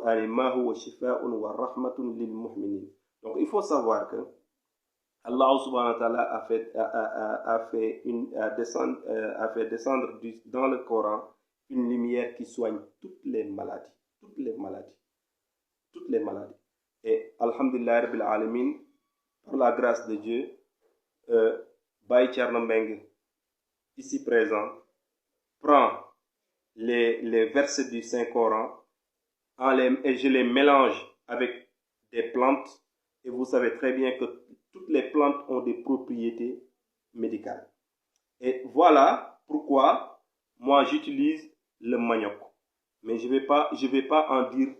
al-Qur'an ma huwa shifa'un wa rahmatun lil mu'minin. Donc il faut savoir que Allah subhanahu wa ta'ala a fait descendre dans le Coran une lumière qui soigne toutes les maladies. Et alhamdulillah rabbil alamin, par la grâce de Dieu, Baye Thierno Mbengue, ici présent, prend les versets du Saint-Coran et je les mélange avec des plantes. Et vous savez très bien que toutes les plantes ont des propriétés médicales. Et voilà pourquoi moi j'utilise le manioc. Mais je vais pas en dire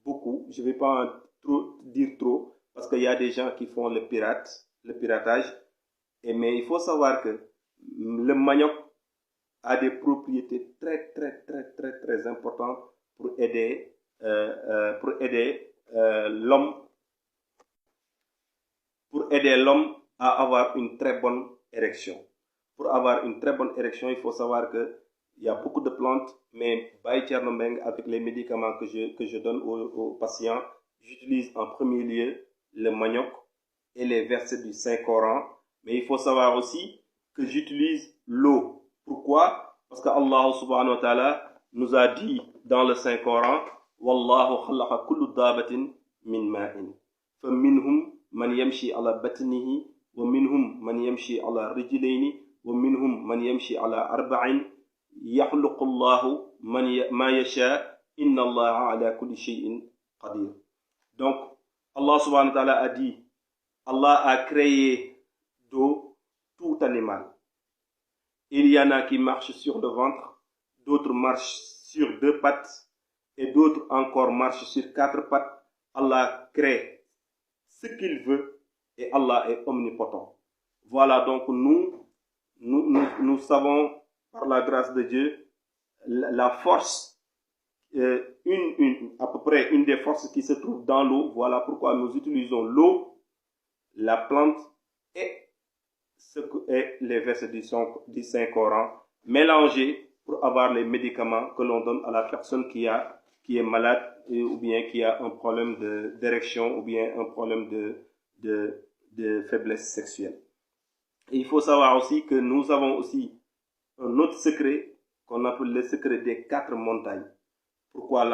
beaucoup, je vais pas dire trop, parce qu'il y a des gens qui font le piratage. Mais il faut savoir que le manioc a des propriétés très importantes pour aider l'homme à avoir une très bonne érection. Pour avoir une très bonne érection, il faut savoir que il y a beaucoup de plantes, mais Baye Thierno Mbengue, avec les médicaments que je donne aux patients, j'utilise en premier lieu le manioc et les versets du Saint-Coran. Mais il faut savoir aussi que j'utilise l'eau. Pourquoi? Parce que Allah subhanahu wa ta'ala nous a dit dans le Saint-Coran, Wallahu khalaqa kullu dabatin min ma'in. Fa minhum man yamshi ala batnihi, wa minhum man yamshi ala rijlayni, wa minhum man yamshi ala arba'in. يخلق الله ما يشاء إن الله على كل شيء قدير. Donc Allah subhanahu wa ta'ala a dit, Allah a créé d'eau tout animal. Il y en a qui marchent sur le ventre, d'autres marchent sur 2 pattes et d'autres encore marchent sur 4 pattes. Allah crée ce qu'il veut et Allah est omnipotent. Voilà, donc nous savons par la grâce de Dieu, la force, à peu près une des forces qui se trouve dans l'eau. Voilà pourquoi nous utilisons l'eau, la plante et les versets du Saint-Coran mélangés pour avoir les médicaments que l'on donne à la personne qui est malade ou bien qui a un problème d'érection ou bien un problème de faiblesse sexuelle. Et il faut savoir aussi que nous avons aussi un autre secret qu'on appelle le secret des 4 montagnes. Pourquoi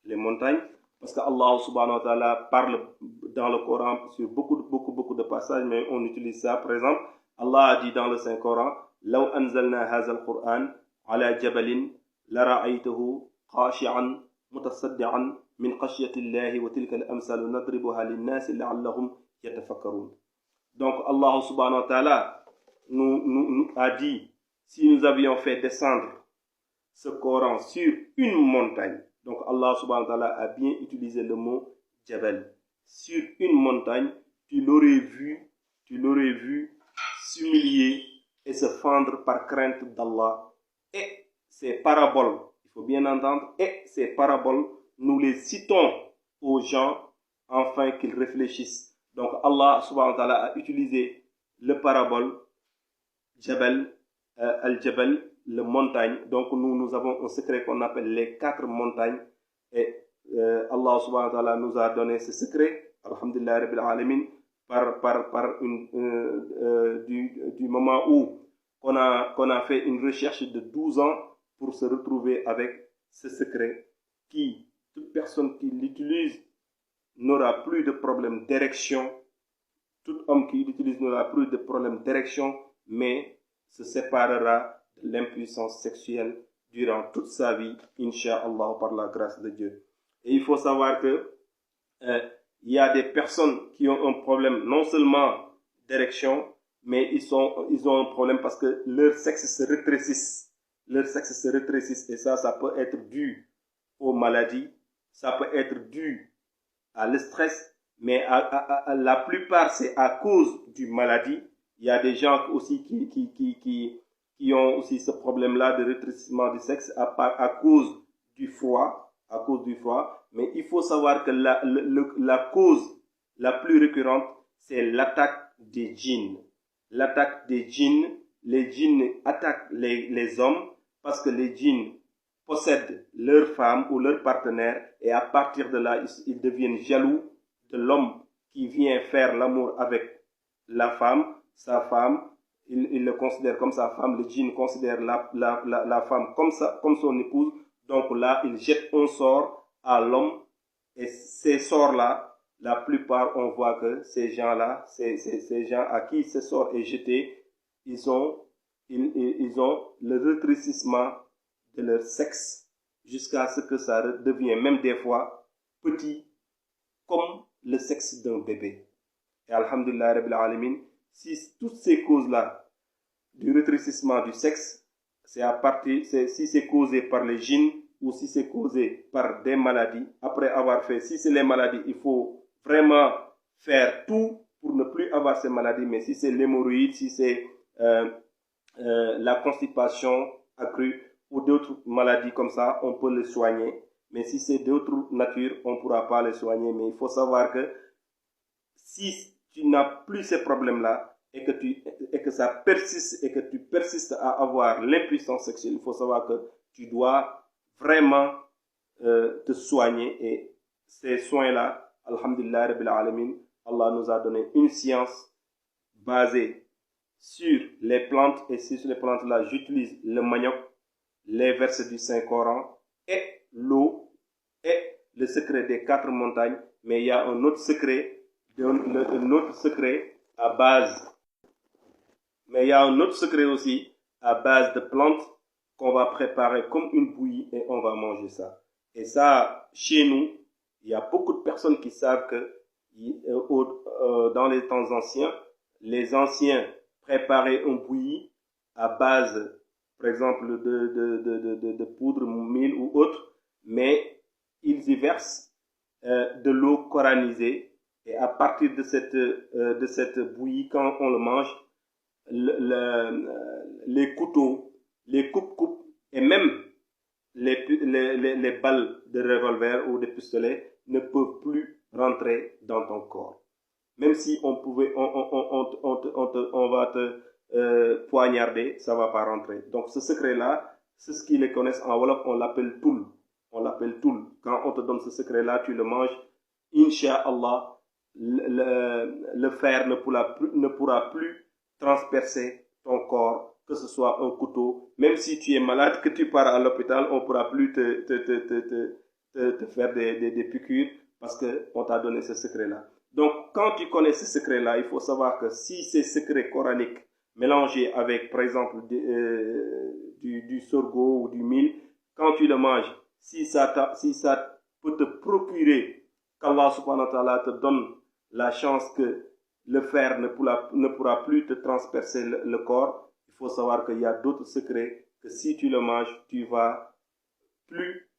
les montagnes? Parce que Allah subhanahu wa ta'ala parle dans le Coran sur beaucoup de passages, mais on utilise ça. Par exemple, Allah a dit dans le Saint-Coran, لو أنزلنا هذا القرآن على جبل لرأيته خاشعا متصدعا من خشية الله وتلك الأمثال نضربها للناس لعلهم يتفكرون. Donc Allah subhanahu wa ta'ala nous a dit, si nous avions fait descendre ce Coran sur une montagne, donc Allah subhanahu wa ta'ala a bien utilisé le mot Jabal, sur une montagne, tu l'aurais vu s'humilier et se fendre par crainte d'Allah. Et ces paraboles, il faut bien entendre, et ces paraboles, nous les citons aux gens afin qu'ils réfléchissent. Donc Allah subhanahu wa ta'ala a utilisé le parabole Jabal, Al-Jabal, le montagne. Donc nous avons un secret qu'on appelle les 4 montagnes. Et Allah subhanahu wa ta'ala nous a donné ce secret, alhamdulillah rabbil alamin, du moment où qu'on a fait une recherche de 12 ans pour se retrouver avec ce secret qui, toute personne qui l'utilise n'aura plus de problème d'érection. Tout homme qui l'utilise n'aura plus de problème d'érection, mais se séparera de l'impuissance sexuelle durant toute sa vie, Inch'Allah, par la grâce de Dieu. Et il faut savoir que il y a des personnes qui ont un problème non seulement d'érection, mais ils ont un problème parce que leur sexe se rétrécisse. Et ça peut être dû aux maladies, ça peut être dû à le stress, mais la plupart c'est à cause du maladie. Il y a des gens aussi qui ont aussi ce problème-là de rétrécissement du sexe à cause du froid. Mais il faut savoir que la cause la plus récurrente, c'est l'attaque des djinns. L'attaque des djinns, les djinns attaquent les hommes parce que les djinns possèdent leur femme ou leur partenaire et à partir de là, ils deviennent jaloux de l'homme qui vient faire l'amour avec la femme, sa femme. Il le considère comme sa femme, le djinn considère la femme comme son épouse. Donc là, il jette un sort à l'homme et ces sorts-là, la plupart, on voit que ces gens-là, ces gens à qui ce sort est jeté, ils ont le rétrécissement de leur sexe jusqu'à ce que ça devienne même des fois petit comme le sexe d'un bébé. Et alhamdulillah rabbil alamin, si toutes ces causes-là du rétrécissement du sexe, si c'est causé par les djinns ou si c'est causé par des maladies, après avoir fait, si c'est les maladies, il faut vraiment faire tout pour ne plus avoir ces maladies, mais si c'est l'hémorroïde, si c'est la constipation accrue ou d'autres maladies comme ça, on peut les soigner. Mais si c'est d'autres natures, on ne pourra pas les soigner. Mais il faut savoir que si tu n'as plus ces problèmes-là et que ça persiste et que tu persistes à avoir l'impuissance sexuelle, il faut savoir que tu dois vraiment te soigner. Et ces soins-là, alhamdulillah rabbil alamin, Allah nous a donné une science basée sur les plantes, et sur les plantes-là, j'utilise le manioc, les versets du Saint-Coran et l'eau et le secret des 4 montagnes. Mais il y a un autre secret, à base. Mais il y a un autre secret aussi à base de plantes qu'on va préparer comme une bouillie et on va manger ça. Et ça, chez nous, il y a beaucoup de personnes qui savent que dans les temps anciens, les anciens préparaient un bouilli à base, par exemple, de poudre, mil ou autre, mais ils y versent de l'eau coranisée et à partir de cette bouillie, quand on le mange, les couteaux, les coupes et même les balles de revolver ou de pistolet ne peuvent plus rentrer dans ton corps. Même si on va te poignarder, ça va pas rentrer. Donc ce secret-là, c'est ce qu'ils connaissent en Wolof, on l'appelle toul. On l'appelle toul. Quand on te donne ce secret-là, tu le manges. Inch'Allah, le fer ne pourra plus transpercer ton corps, que ce soit un couteau. Même si tu es malade, que tu pars à l'hôpital, on ne pourra plus te faire des piqûres parce qu'on t'a donné ce secret-là. Donc, quand tu connais ce secret-là, il faut savoir que si ces secrets coraniques mélangés avec, par exemple, du sorgho ou du mil, quand tu le manges, si ça peut te procurer qu'Allah subhanahu wa ta'ala te donne la chance que le fer ne pourra plus te transpercer le corps, il faut savoir qu'il y a d'autres secrets que si tu le manges, tu vas plus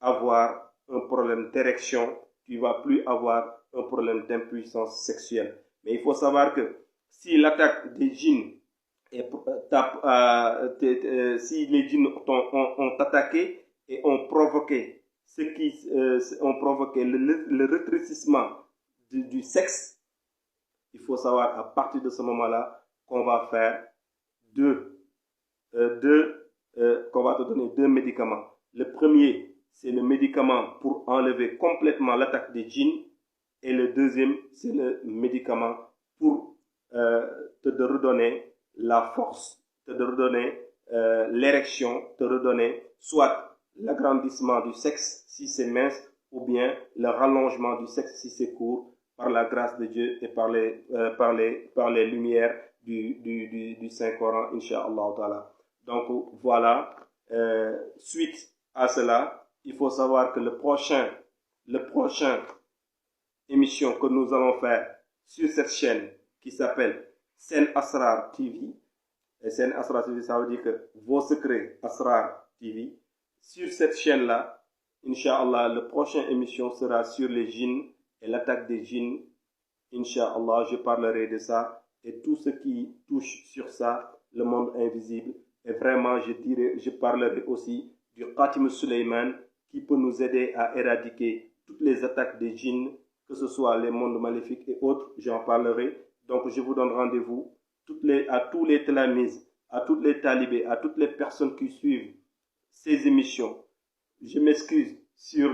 avoir un problème d'érection, tu vas plus avoir un problème d'impuissance sexuelle. Mais il faut savoir que si l'attaque des djinns si les djinns ont attaqué et ont provoqué ont provoqué le rétrécissement du sexe, il faut savoir à partir de ce moment-là qu'on va faire qu'on va te donner 2 médicaments. Le premier, c'est le médicament pour enlever complètement l'attaque des djinns et le deuxième, c'est le médicament pour te redonner la force, te redonner l'érection, te redonner soit l'agrandissement du sexe si c'est mince ou bien le rallongement du sexe si c'est court par la grâce de Dieu et par les lumières du Saint-Coran, Inch'Allah Ta'ala. Donc voilà, suite à cela, il faut savoir que le prochain émission que nous allons faire sur cette chaîne qui s'appelle Sen Asrar TV, et Sen Asrar TV, ça veut dire que vos secrets Asrar TV, sur cette chaîne-là, Inch'Allah, la prochaine émission sera sur les djinns et l'attaque des djinns. Inch'Allah, je parlerai de ça et tout ce qui touche sur ça, le monde invisible. Et vraiment, je parlerai aussi du Khatim Suleiman qui peut nous aider à éradiquer toutes les attaques des djinns, que ce soit les mondes maléfiques et autres, j'en parlerai. Donc, je vous donne rendez-vous à tous les talamiz, à toutes les talibés, à toutes les personnes qui suivent ces émissions Je m'excuse sur